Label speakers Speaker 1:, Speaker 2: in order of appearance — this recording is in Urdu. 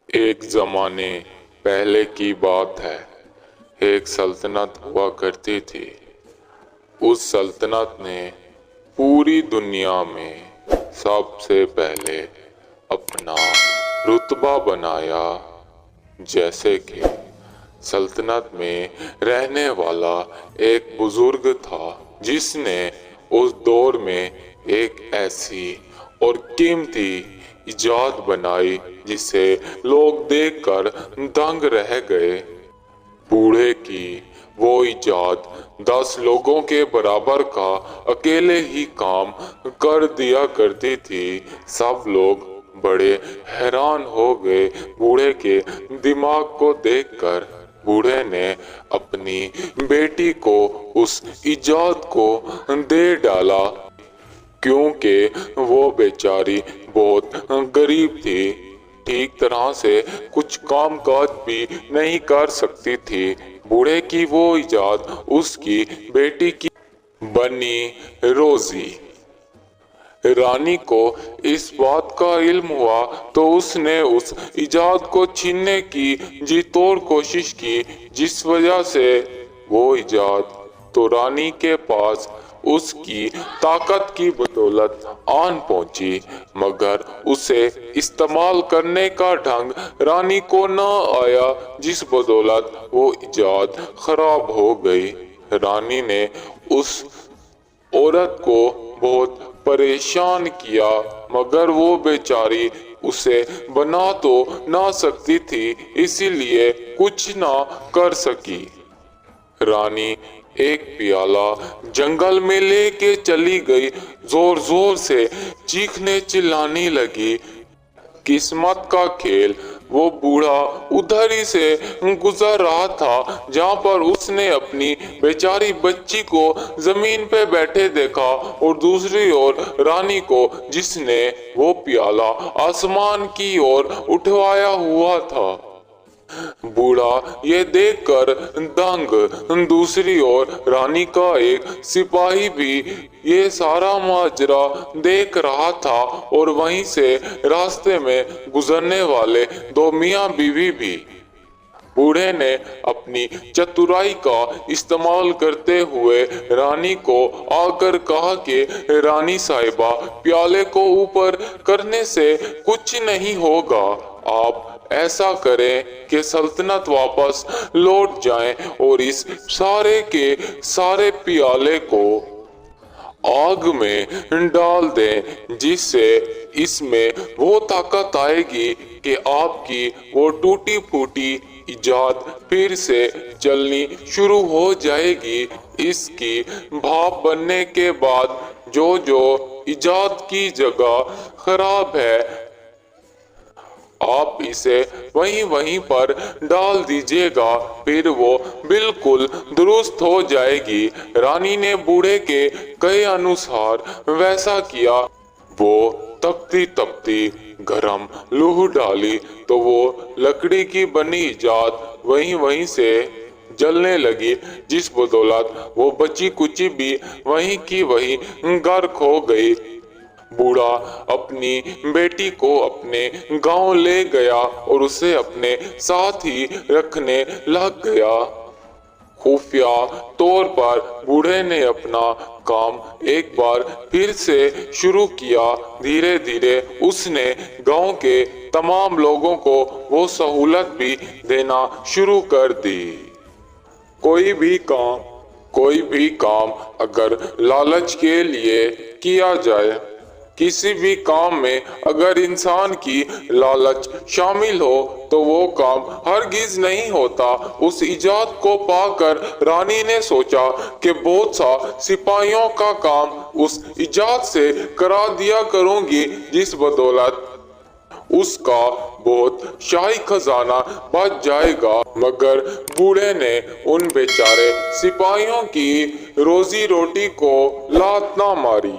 Speaker 1: ایک زمانے پہلے کی بات ہے۔ ایک سلطنت ہوا کرتی تھی۔ اس سلطنت نے پوری دنیا میں سب سے پہلے اپنا رتبہ بنایا۔ جیسے کہ سلطنت میں رہنے والا ایک بزرگ تھا جس نے اس دور میں ایک ایسی اور قیمتی ایجاد بنائی جسے لوگ دیکھ کر دنگ رہ گئے۔ بوڑھے کی وہ ایجاد 10 لوگوں کے برابر کا اکیلے ہی کام کر دیا کرتی تھی۔ سب لوگ بڑے حیران ہو گئے بوڑھے کے دماغ کو دیکھ کر۔ بوڑھے نے اپنی بیٹی کو اس ایجاد کو دے ڈالا کیونکہ وہ بیچاری بہت غریب تھی، ٹھیک طرح سے کچھ کام کاج بھی نہیں کر سکتی تھی۔ بوڑھے کی وہ ایجاد اس کی بیٹی کی بنی روزی۔ رانی کو اس بات کا علم ہوا تو اس نے اس ایجاد کو چھیننے کی جی توڑ کوشش کی، جس وجہ سے وہ ایجاد تو رانی کے پاس اس کی طاقت کی بدولت آن پہنچی، مگر اسے استعمال کرنے کا ڈھنگ رانی کو نہ آیا، جس بدولت وہ ایجاد خراب ہو گئی۔ رانی نے اس عورت کو بہت پریشان کیا مگر وہ بیچاری اسے بنا تو نہ سکتی تھی، اسی لیے کچھ نہ کر سکی۔ رانی ایک پیالہ جنگل میں لے کے چلی گئی، زور زور سے چیخنے چلانے لگی۔ قسمت کا کھیل، وہ بوڑھا ادھر ہی سے گزر رہا تھا جہاں پر اس نے اپنی بیچاری بچی کو زمین پہ بیٹھے دیکھا اور دوسری اور رانی کو جس نے وہ پیالہ آسمان کی اور اٹھوایا ہوا تھا۔ بوڑھا یہ دیکھ کر دنگ۔ دوسری اور رانی کا ایک سپاہی بھی یہ سارا ماجرا دیکھ رہا تھا اور وہیں سے راستے میں گزرنے والے 2 میاں بیوی بھی۔ بوڑھے نے اپنی چترائی کا استعمال کرتے ہوئے رانی کو آ کر کہا کہ رانی صاحبہ، پیالے کو اوپر کرنے سے کچھ نہیں ہوگا، آپ ایسا کریں کہ سلطنت واپس لوٹ جائیں اور اس سارے کے سارے پیالے کو آگ میں ڈال دیں، جس سے اس میں وہ طاقت آئے گی کہ آپ کی وہ ٹوٹی پھوٹی ایجاد پھر سے چلنی شروع ہو جائے گی۔ اس کی بھاپ بننے کے بعد جو ایجاد کی جگہ خراب ہے آپ اسے وہیں پر ڈال دیجئے گا، پھر وہ بالکل درست ہو جائے گی۔ رانی نے بوڑھے کے کہے انوسار ویسا کیا۔ وہ تپتی گرم لوہ ڈالی تو وہ لکڑی کی بنی ایجاد وہیں سے جلنے لگی، جس بدولت وہ بچی کچی بھی وہیں کی وہیں غرق ہو گئی۔ بوڑھا اپنی بیٹی کو اپنے گاؤں لے گیا اور اسے اپنے ساتھ ہی رکھنے لگ گیا۔ خفیہ طور پر بوڑھے نے اپنا کام ایک بار پھر سے شروع کیا۔ دھیرے دھیرے اس نے گاؤں کے تمام لوگوں کو وہ سہولت بھی دینا شروع کر دی۔ کوئی بھی کام اگر لالچ کے لیے کیا جائے، کسی بھی کام میں اگر انسان کی لالچ شامل ہو تو وہ کام ہرگز نہیں ہوتا۔ اس ایجاد کو پا کر رانی نے سوچا کہ بہت سا سپاہیوں کا کام اس ایجاد سے کرا دیا کروں گی، جس بدولت اس کا بہت شاہی خزانہ بچ جائے گا۔ مگر بوڑھے نے ان بیچارے سپاہیوں کی روزی روٹی کو لات نہ ماری۔